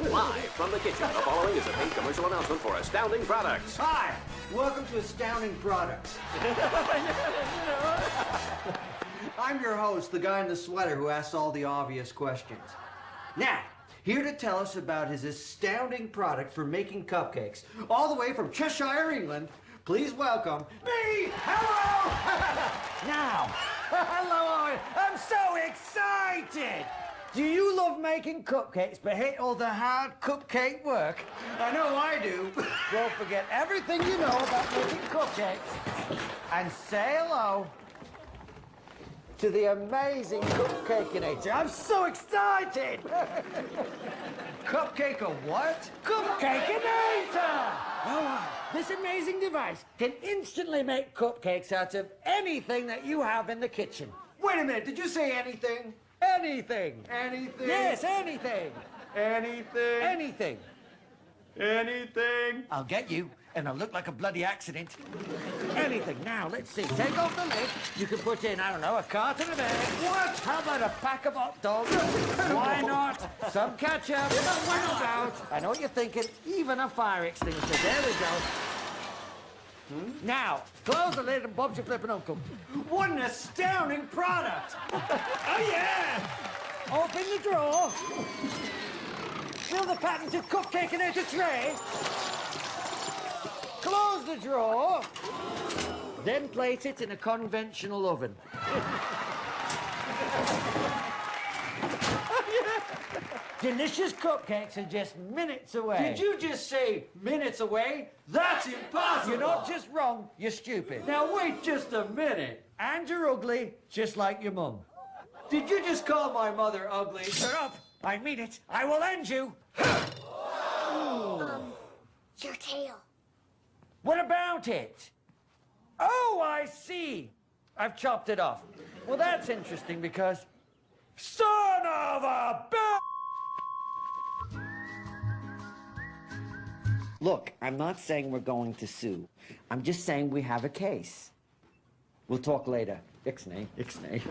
Live from the kitchen, the following is a paid commercial announcement for Astounding Products. Hi, welcome to Astounding Products. I'm your host, the guy in the sweater who asks all the obvious questions. Now, here to tell us about his astounding product for making cupcakes, all the way from Cheshire, England, please welcome me! Hello! Now, hello, I'm so excited! Do you love making cupcakes but hate all the hard cupcake work? I know I do. Well, forget everything you know about making cupcakes and say hello to the amazing Cupcakeinator. I'm so excited! Cupcake a what? Cupcakeinator! Oh, this amazing device can instantly make cupcakes out of anything that you have in the kitchen. Wait a minute, did you say anything? Anything. Anything? Yes, anything. Anything? Anything. Anything? I'll get you, and I'll look like a bloody accident. Anything. Now, let's see. Take off the lid. You can put in, I don't know, a carton of eggs. What? How about a pack of hot dogs? Why not? Some ketchup. Why not? I know what you're thinking. Even a fire extinguisher. There we go. Now, close the lid and Bob's your flippin' uncle. What an astounding product! Oh, yeah! Open the drawer. Fill the patented Cupcakeinator tray. Close the drawer. Then plate it in a conventional oven. Delicious cupcakes are just minutes away. Did you just say minutes away? That's impossible! You're not just wrong, you're stupid. Now wait just a minute. And you're ugly, just like your mum. Did you just call my mother ugly? Shut up! I mean it. I will end you. Your tail. What about it? Oh, I see. I've chopped it off. Well, that's interesting because... Son of a bitch! Look, I'm not saying we're going to sue. I'm just saying we have a case. We'll talk later. Ixnay, ixnay.